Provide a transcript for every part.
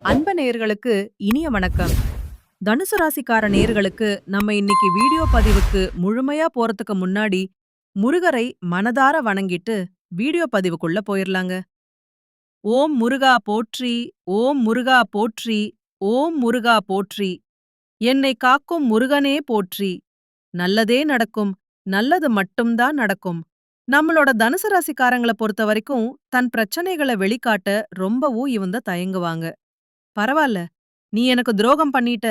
அன்ப நேயர்களுக்கு இனிய வணக்கம். தனுசு ராசிக்கார நேயர்களுக்கு நம்ம இன்னைக்கு வீடியோ பதிவுக்கு முழுமையா போறதுக்கு முன்னாடி முருகரை மனதார வணங்கிட்டு வீடியோ பதிவுக்குள்ள போயிரலாங்க. ஓம் முருகா போற்றி, ஓம் முருகா போற்றி, ஓம் முருகா போற்றி. என்னை காக்கும் முருகனே போற்றி. நல்லதே நடக்கும், நல்லது மட்டும்தான் நடக்கும். நம்மளோட தனுசு ராசிக்காரங்கள பொறுத்த வரைக்கும் தன் பிரச்சனைகள வெளிக்காட்ட ரொம்பவும் இவங்க தயங்குவாங்க. பரவால்ல, நீ எனக்கு துரோகம் பண்ணிட்ட,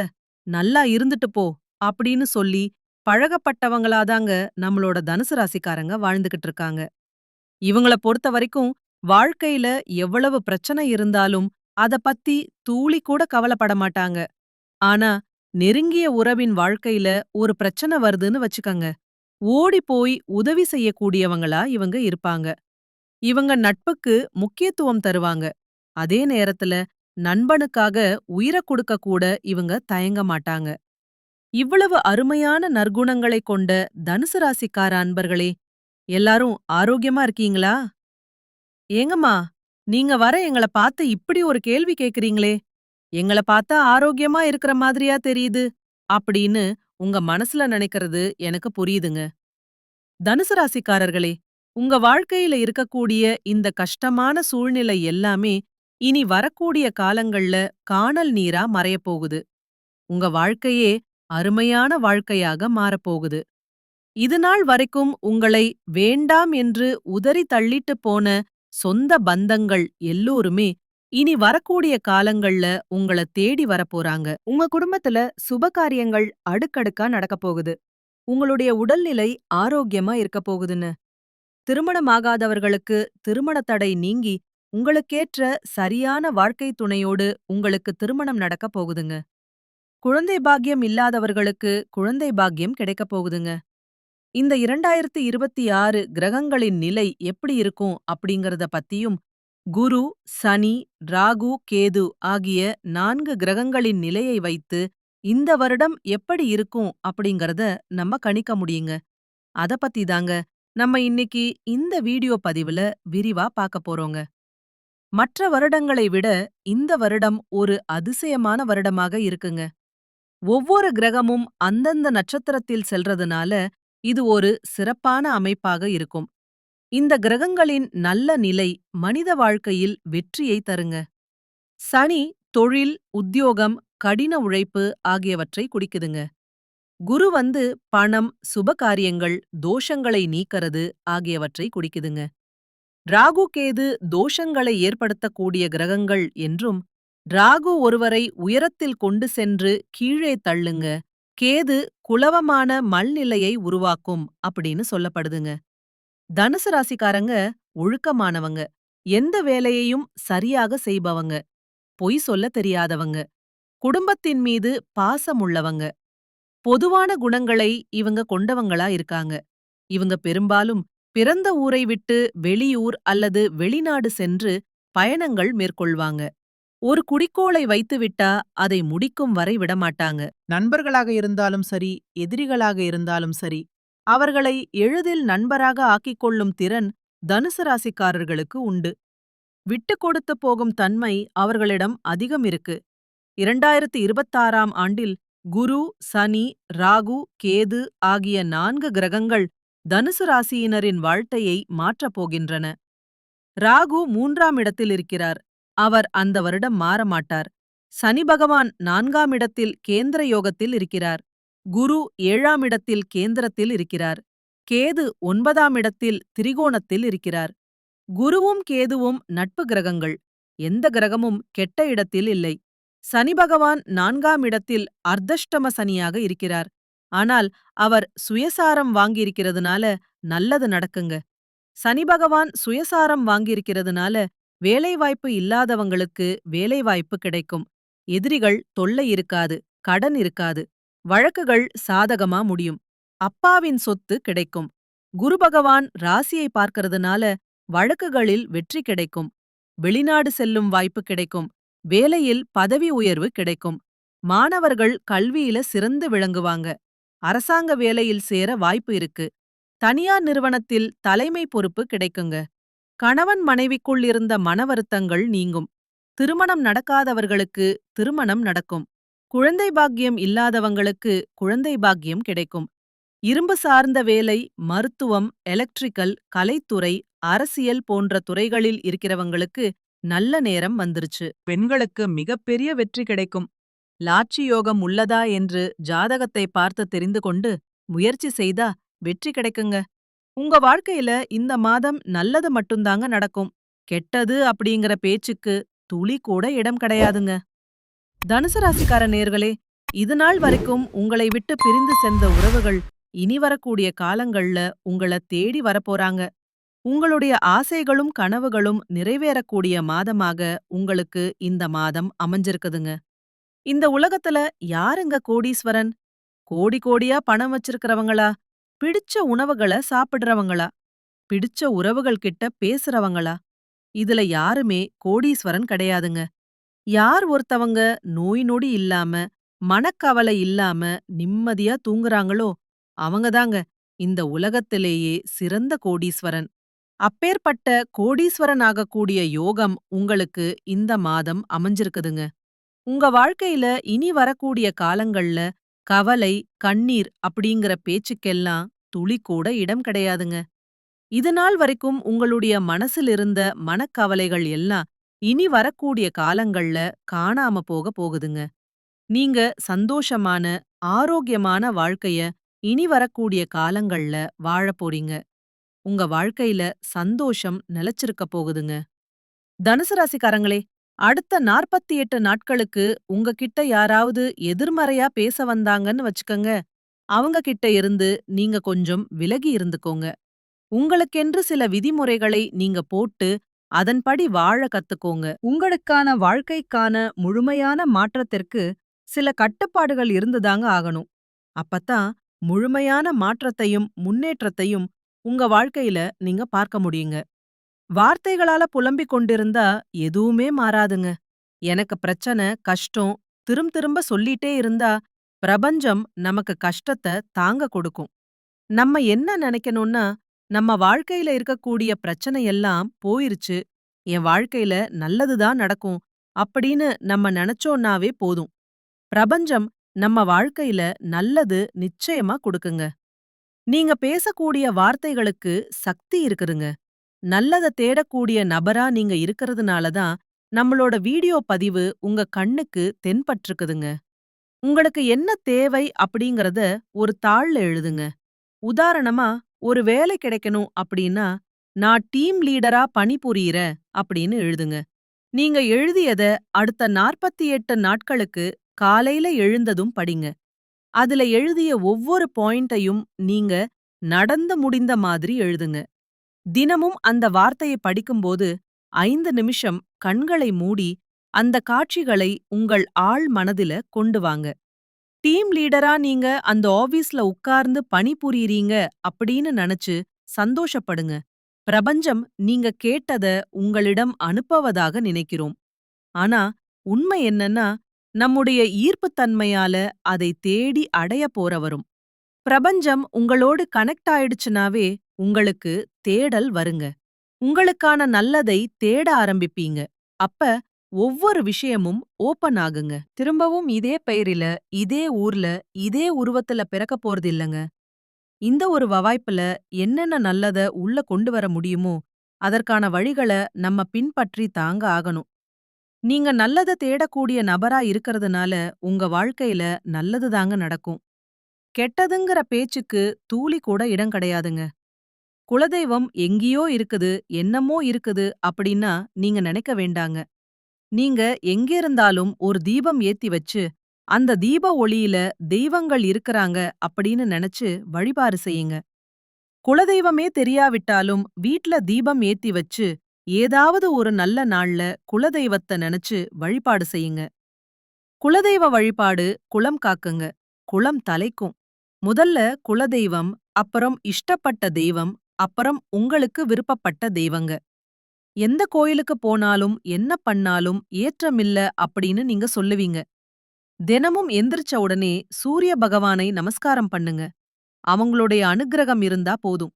நல்லா இருந்துட்டு போ அப்படின்னு சொல்லி பழகப்பட்டவங்களாதாங்க நம்மளோட தனுசு ராசிக்காரங்க வாழ்ந்துகிட்டு இருக்காங்க. இவங்கள பொறுத்த வரைக்கும் வாழ்க்கையில எவ்வளவு பிரச்சனை இருந்தாலும் அத பத்தி தூளி கூட கவலைப்பட மாட்டாங்க. ஆனா நெருங்கிய உறவின் வாழ்க்கையில ஒரு பிரச்சனை வருதுன்னு வச்சுக்கங்க, ஓடி போய் உதவி செய்யக்கூடியவங்களா இவங்க இருப்பாங்க. இவங்க நட்புக்கு முக்கியத்துவம் தருவாங்க. அதே நேரத்துல நண்பனுக்காக உயிர குடுக்க கூட இவங்க தயங்க மாட்டாங்க. இவ்வளவு அருமையான நற்குணங்களைக் கொண்ட தனுசு ராசிக்கார அன்பர்களே, எல்லாரும் ஆரோக்கியமா இருக்கீங்களா? ஏங்கம்மா, நீங்க வர எங்கள பார்த்து இப்படி ஒரு கேள்வி கேக்குறீங்களே, எங்கள பார்த்தா ஆரோக்கியமா இருக்கிற மாதிரியா தெரியுது, அப்படின்னு உங்க மனசுல நினைக்கிறது எனக்கு புரியுதுங்க. தனுசு ராசிக்காரர்களே, உங்க வாழ்க்கையில இருக்கக்கூடிய இந்த கஷ்டமான சூழ்நிலை எல்லாமே இனி வரக்கூடிய காலங்கள்ல கானல் நீரா மறையப் போகுது. உங்க வாழ்க்கையே அருமையான வாழ்க்கையாக மாறப்போகுது. இதுநாள் வரைக்கும் உங்களை வேண்டாம் என்று உதறி தள்ளிட்டு போன சொந்த பந்தங்கள் எல்லோருமே இனி வரக்கூடிய காலங்கள்ல உங்கள தேடி வரப்போறாங்க. உங்க குடும்பத்துல சுப காரியங்கள் அடுக்கடுக்கா நடக்கப் போகுது. உங்களுடைய உடல்நிலை ஆரோக்கியமா இருக்க போகுதுன்னு. திருமணமாகாதவர்களுக்கு திருமண தடை நீங்கி உங்களுக்கேற்ற சரியான வாழ்க்கை துணையோடு உங்களுக்கு திருமணம் நடக்கப் போகுதுங்க. குழந்தை பாக்கியம் இல்லாதவர்களுக்கு குழந்தை பாக்கியம் கிடைக்கப் போகுதுங்க. இந்த 2026 கிரகங்களின் நிலை எப்படி இருக்கும் அப்படிங்கறத பத்தியும், குரு, சனி, ராகு, கேது ஆகிய 4 கிரகங்களின் நிலையை வைத்து இந்த வருடம் எப்படி இருக்கும் அப்படிங்கறத நம்ம கணிக்க முடியுங்க. அத பத்தி தாங்க நம்ம இன்னைக்கு இந்த வீடியோ பதிவுல விரிவா பார்க்க போறோங்க. மற்ற வருடங்களை விட இந்த வருடம் ஒரு அதிசயமான வருடமாக இருக்குங்க. ஒவ்வொரு கிரகமும் அந்தந்த நட்சத்திரத்தில் செல்றதுனால இது ஒரு சிறப்பான அமைப்பாக இருக்கும். இந்த கிரகங்களின் நல்ல நிலை மனித வாழ்க்கையில் வெற்றியை தருங்க. சனி தொழில், உத்தியோகம், கடின உழைப்பு ஆகியவற்றை குடிக்குதுங்க. குரு பணம், சுபகாரியங்கள், தோஷங்களை நீக்கறது ஆகியவற்றை குடிக்குதுங்க. ராகு கேது தோஷங்களை ஏற்படுத்தக்கூடிய கிரகங்கள் என்றும், ராகு ஒருவரை உயரத்தில் கொண்டு சென்று கீழே தள்ளுங்க, கேது குலவமான மல்நிலையை உருவாக்கும் அப்படின்னு சொல்லப்படுதுங்க. தனுசு ராசிக்காரங்க ஒழுக்கமானவங்க, எந்த வேலையையும் சரியாக செய்பவங்க, பொய் சொல்ல தெரியாதவங்க, குடும்பத்தின் மீது பாசமுள்ளவங்க. பொதுவான குணங்களை இவங்க கொண்டவங்களா இருக்காங்க. இவங்க பெரும்பாலும் பிறந்த ஊரை விட்டு வெளியூர் அல்லது வெளிநாடு சென்று பயணங்கள் மேற்கொள்வாங்க. ஒரு குறிக்கோளை வைத்துவிட்டா அதை முடிக்கும் வரை விடமாட்டாங்க. நண்பர்களாக இருந்தாலும் சரி, எதிரிகளாக இருந்தாலும் சரி, அவர்களை எளிதில் நண்பராக ஆக்கிக் கொள்ளும் திறன் தனுசு ராசிக்காரர்களுக்கு உண்டு. விட்டுக் கொடுத்து போகும் தன்மை அவர்களிடம் அதிகம் இருக்கு. 2026ஆம் ஆண்டில் குரு, சனி, ராகு, கேது ஆகிய 4 கிரகங்கள் தனுசு ராசியினரின் வாழ்க்கையை மாற்றப் போகின்றன. ராகு 3ஆம் இடத்தில் இருக்கிறார். அவர் அந்த வருடம் மாறமாட்டார். சனி பகவான் 4ஆம் இடத்தில் கேந்திர யோகத்தில் இருக்கிறார். குரு 7ஆம் இடத்தில் கேந்திரத்தில் இருக்கிறார். கேது 9ஆம் இடத்தில் திரிகோணத்தில் இருக்கிறார். குருவும் கேதுவும் நட்பு கிரகங்கள். எந்த கிரகமும் கெட்ட இடத்தில் இல்லை. சனி பகவான் 4ஆம் இடத்தில் அர்த்தஷ்டம சனியாக இருக்கிறார். ஆனால் அவர் சுயசாரம் வாங்கியிருக்கிறதுனால நல்லது நடக்குங்க. சனி பகவான் சுயசாரம் வாங்கியிருக்கிறதுனால வேலைவாய்ப்பு இல்லாதவங்களுக்கு வேலைவாய்ப்பு கிடைக்கும். எதிரிகள் தொல்லை இருக்காது, கடன் இருக்காது, வழக்குகள் சாதகமா முடியும். அப்பாவின் சொத்து கிடைக்கும். குரு பகவான் ராசியை பார்க்கறதுனால வழக்குகளில் வெற்றி கிடைக்கும். வெளிநாடு செல்லும் வாய்ப்பு கிடைக்கும். வேலையில் பதவி உயர்வு கிடைக்கும். மாணவர்கள் கல்வியில சிறந்து விளங்குவாங்க. அரசாங்க வேலையில் சேர வாய்ப்பு இருக்கு. தனியார் நிறுவனத்தில் தலைமை பொறுப்பு கிடைக்குங்க. கணவன் மனைவிக்குள் இருந்த மன வருத்தங்கள் நீங்கும். திருமணம் நடக்காதவர்களுக்கு திருமணம் நடக்கும். குழந்தை பாக்கியம் இல்லாதவங்களுக்கு குழந்தை பாக்கியம் கிடைக்கும். இரும்பு சார்ந்த வேலை, மருத்துவம், எலக்ட்ரிக்கல், கலைத்துறை, அரசியல் போன்ற துறைகளில் இருக்கிறவங்களுக்கு நல்ல நேரம் வந்துருச்சு. பெண்களுக்கு மிகப்பெரிய வெற்றி கிடைக்கும். லாட்சி யோகம் உள்ளதா என்று ஜாதகத்தை பார்த்து தெரிந்து கொண்டு முயற்சி செய்தா வெற்றி கிடைக்குங்க. உங்க வாழ்க்கையில இந்த மாதம் நல்லது மட்டும்தாங்க நடக்கும். கெட்டது அப்படிங்கிற பேச்சுக்கு துளி கூட இடம் கிடையாதுங்க. தனுசு ராசிக்கார நேர்களே, இது நாள் வரைக்கும் உங்களை விட்டு பிரிந்து சென்ற உறவுகள் இனி வரக்கூடிய காலங்கள்ல உங்கள தேடி வரப்போறாங்க. உங்களுடைய ஆசைகளும் கனவுகளும் நிறைவேறக்கூடிய மாதமாக உங்களுக்கு இந்த மாதம் அமைஞ்சிருக்குதுங்க. இந்த உலகத்துல யாருங்க கோடீஸ்வரன்? கோடி கோடியா பணம் வச்சிருக்கிறவங்களா? பிடிச்ச உணவுகள சாப்பிடுறவங்களா? பிடிச்ச உறவுகள் கிட்ட பேசுறவங்களா? இதுல யாருமே கோடீஸ்வரன் கிடையாதுங்க. யார் ஒருத்தவங்க நோய் நொடி இல்லாம, மனக்கவலை இல்லாம நிம்மதியா தூங்குறாங்களோ, அவங்கதாங்க இந்த உலகத்திலேயே சிறந்த கோடீஸ்வரன். அப்பேற்பட்ட கோடீஸ்வரன் ஆகக்கூடிய யோகம் உங்களுக்கு இந்த மாதம் அமைஞ்சிருக்குதுங்க. உங்க வாழ்க்கையில இனி வரக்கூடிய காலங்கள்ல கவலை, கண்ணீர் அப்படிங்கிற பேச்சுக்கெல்லாம் துளி கூட இடம் கிடையாதுங்க. இது நாள் வரைக்கும் உங்களுடைய மனசில் இருந்த மனக்கவலைகள் எல்லாம் இனி வரக்கூடிய காலங்கள்ல காணாம போக போகுதுங்க. நீங்க சந்தோஷமான, ஆரோக்கியமான வாழ்க்கைய இனி வரக்கூடிய காலங்கள்ல வாழப் போறீங்க. உங்க வாழ்க்கையில சந்தோஷம் நிலைச்சிருக்க போகுதுங்க. தனுசு ராசிக்காரங்களே, அடுத்த 48 நாட்களுக்கு உங்ககிட்ட யாராவது எதிர்மறையா பேச வந்தாங்கன்னு வச்சுக்கங்க, அவங்க கிட்ட இருந்து நீங்க கொஞ்சம் விலகி இருந்துக்கோங்க. உங்களுக்கென்று சில விதிமுறைகளை நீங்க போட்டு அதன்படி வாழ கத்துக்கோங்க. உங்களுக்கான வாழ்க்கைக்கான முழுமையான மாற்றத்திற்கு சில கட்டுப்பாடுகள் இருந்துதாங்க ஆகணும். அப்பத்தான் முழுமையான மாற்றத்தையும் முன்னேற்றத்தையும் உங்க வாழ்க்கையில நீங்க பார்க்க முடியுங்க. வார்த்தைகளால புலம்பிக் கொண்டிருந்தா எதுவுமே மாறாதுங்க. எனக்கு பிரச்சனை, கஷ்டம் திரும்ப சொல்லிட்டே இருந்தா பிரபஞ்சம் நமக்கு கஷ்டத்த தாங்க கொடுக்கும். நம்ம என்ன நினைக்கணும்னா, நம்ம வாழ்க்கையில இருக்கக்கூடிய பிரச்சனை எல்லாம் போயிருச்சு, என் வாழ்க்கையில நல்லதுதான் நடக்கும் அப்படின்னு நம்ம நினைச்சோம்னாவே போதும். பிரபஞ்சம் நம்ம வாழ்க்கையில நல்லது நிச்சயமா கொடுக்குங்க. நீங்க பேசக்கூடிய வார்த்தைகளுக்கு சக்தி இருக்குதுங்க. நல்லத தேடக்கூடிய நபரா நீங்க இருக்கறதுனால தான் நம்மளோட வீடியோ பதிவு உங்க கண்ணுக்கு தென்பட்டிருக்குதுங்க. உங்களுக்கு என்ன தேவை அப்படிங்கறத ஒரு தாள்ல எழுதுங்க. உதாரணமா, ஒரு வேலை கிடைக்கணும் அப்படின்னா, நான் டீம் லீடரா பணிபுரியறேன் அப்படின்னு எழுதுங்க. நீங்க எழுதியத அடுத்த 48 நாட்களுக்கு காலையில எழுந்ததும் படிங்க. அதுல எழுதிய ஒவ்வொரு பாயிண்டையும் நீங்க நடந்து முடிந்த மாதிரி எழுதுங்க. தினமும் அந்த வார்த்தையை படிக்கும்போது 5 நிமிஷம் கண்களை மூடி அந்த காட்சிகளை உங்கள் ஆழ் மனதில கொண்டு வாங்க. டீம் லீடரா நீங்க அந்த ஆபீஸ்ல உட்கார்ந்து பணிபுரியறீங்க அப்படின்னு நினைச்சு சந்தோஷப்படுங்க. பிரபஞ்சம் நீங்க கேட்டத உங்களிடம் அனுப்பவதாக நினைக்கிறோம். ஆனா உண்மை என்னன்னா, நம்முடைய ஈர்ப்புத்தன்மையால அதை தேடி அடைய போற வரும். பிரபஞ்சம் உங்களோடு கனெக்ட் ஆயிடுச்சுனாவே உங்களுக்கு தேடல் வருங்க. உங்களுக்கான நல்லதை தேட ஆரம்பிப்பீங்க. அப்ப ஒவ்வொரு விஷயமும் ஓபன் ஆகுங்க. திரும்பவும் இதே பெயரில, இதே ஊர்ல, இதே உருவத்துல பிறக்க போறது இல்லங்க. இந்த ஒரு வாய்ப்புல என்னென்ன நல்லத உள்ள கொண்டு வர முடியுமோ, அதற்கான வழிகள நம்ம பின்பற்றி தாங்க ஆகணும். நீங்க நல்லத தேடக்கூடிய நபரா இருக்கறதுனால உங்க வாழ்க்கையில நல்லது தாங்க நடக்கும். கெட்டதுங்கிற பேச்சுக்கு தூளி கூட இடம் கிடையாதுங்க. குலதெய்வம் எங்கேயோ இருக்குது, என்னமோ இருக்குது அப்படின்னா நீங்க நினைக்க வேண்டாங்க. நீங்க எங்கே இருந்தாலும் ஒரு தீபம் ஏத்தி வச்சு, அந்த தீப ஒளியில தெய்வங்கள் இருக்கறாங்க அப்படின்னு நினைச்சு வழிபாடு செய்யுங்க. குலதெய்வமே தெரியாவிட்டாலும் வீட்ல தீபம் ஏத்தி வச்சு, ஏதாவது ஒரு நல்ல நாள்ல குலதெய்வத்த நினைச்சு வழிபாடு செய்யுங்க. குலதெய்வ வழிபாடு குலம் காக்குங்க. குலம் தலைக்கும். முதல்ல குலதெய்வம், அப்புறம் இஷ்டப்பட்ட தெய்வம், அப்புறம் உங்களுக்கு விருப்பப்பட்ட தெய்வங்க. எந்த கோயிலுக்கு போனாலும் என்ன பண்ணாலும் ஏற்றமில்ல அப்படின்னு நீங்க சொல்லுவீங்க. தினமும் எந்திரிச்ச உடனே சூரிய பகவானை நமஸ்காரம் பண்ணுங்க. அவங்களுடைய அனுக்கிரகம் இருந்தா போதும்.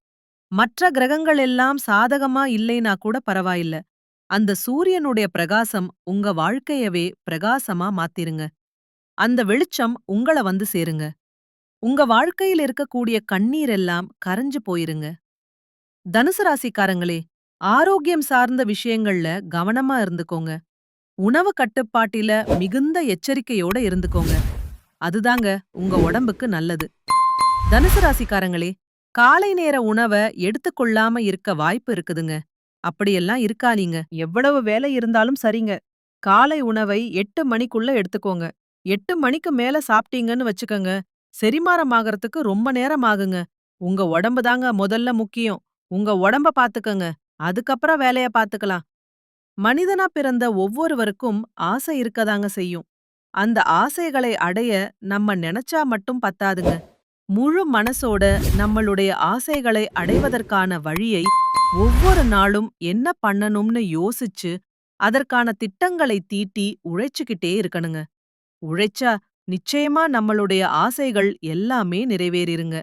மற்ற கிரகங்கள் எல்லாம் சாதகமா இல்லைனா கூட பரவாயில்ல. அந்த சூரியனுடைய பிரகாசம் உங்க வாழ்க்கையவே பிரகாசமா மாத்திருங்க. அந்த வெளிச்சம் உங்கள வந்து சேருங்க. உங்க வாழ்க்கையில இருக்கக்கூடிய கண்ணீர் எல்லாம் கரைஞ்சு போயிருங்க. தனுசு ராசிக்காரங்களே, ஆரோக்கியம் சார்ந்த விஷயங்கள்ல கவனமா இருந்துக்கோங்க. உணவு கட்டுப்பாட்டில மிகுந்த எச்சரிக்கையோட இருந்துக்கோங்க. அதுதாங்க உங்க உடம்புக்கு நல்லது. தனுசு ராசிக்காரங்களே, காலை நேர உணவ எடுத்துக்கொள்ளாம இருக்க வாய்ப்பு இருக்குதுங்க. அப்படியெல்லாம் இருக்காதீங்க. எவ்வளவு வேலை இருந்தாலும் சரிங்க. காலை உணவை 8 மணிக்குள்ள எடுத்துக்கோங்க. 8 மணிக்கு மேல சாப்பிட்டீங்கன்னு வச்சுக்கங்க, செரிமானம் ஆகறதுக்கு ரொம்ப நேரம் ஆகுங்க. உங்க உடம்பு தாங்க முதல்ல முக்கியம். உங்க உடம்ப பாத்துக்கங்க. அதுக்கப்புறம் வேலைய பாத்துக்கலாம். மனிதனா பிறந்த ஒவ்வொருவருக்கும் ஆசை இருக்கதாங்க செய்யும். அந்த ஆசைகளை அடைய நம்ம நெனச்சா மட்டும் பத்தாதுங்க. முழு மனசோட நம்மளுடைய ஆசைகளை அடைவதற்கான வழியை ஒவ்வொரு நாளும் என்ன பண்ணணும்னு யோசிச்சு, அதற்கான திட்டங்களை தீட்டி உழைச்சுக்கிட்டே இருக்கணுங்க. உழைச்சா நிச்சயமா நம்மளுடைய ஆசைகள் எல்லாமே நிறைவேறிருங்க.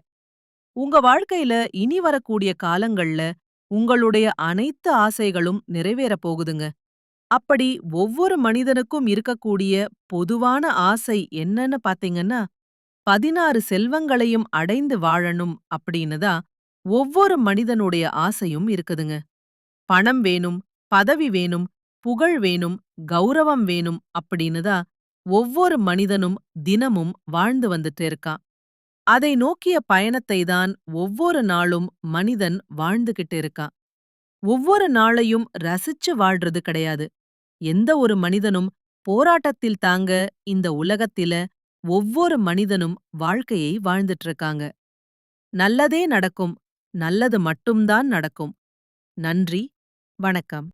உங்க வாழ்க்கையில இனி வரக்கூடிய காலங்கள்ல உங்களுடைய அனைத்து ஆசைகளும் நிறைவேறப் போகுதுங்க. அப்படி ஒவ்வொரு மனிதனுக்கும் இருக்கக்கூடிய பொதுவான ஆசை என்னன்னு பாத்தீங்கன்னா, 16 செல்வங்களையும் அடைந்து வாழணும் அப்படின்னு தான் ஒவ்வொரு மனிதனுடைய ஆசையும் இருக்குதுங்க. பணம் வேணும், பதவி வேணும், புகழ் வேணும், கௌரவம் வேணும் அப்படின்னு தான் ஒவ்வொரு மனிதனும் தினமும் வாழ்ந்து வந்துட்டு இருக்கான். அதை நோக்கிய பயணத்தை தான் ஒவ்வொரு நாளும் மனிதன் வாழ்ந்துகிட்டு இருக்கான். ஒவ்வொரு நாளையும் ரசிச்சு வாழ்றது கிடையாது. எந்த ஒரு மனிதனும் போராட்டத்தில் தாங்க இந்த உலகத்தில ஒவ்வொரு மனிதனும் வாழ்க்கையை வாழ்ந்துட்டு இருக்காங்க. நல்லதே நடக்கும். நல்லது மட்டும்தான் நடக்கும். நன்றி. வணக்கம்.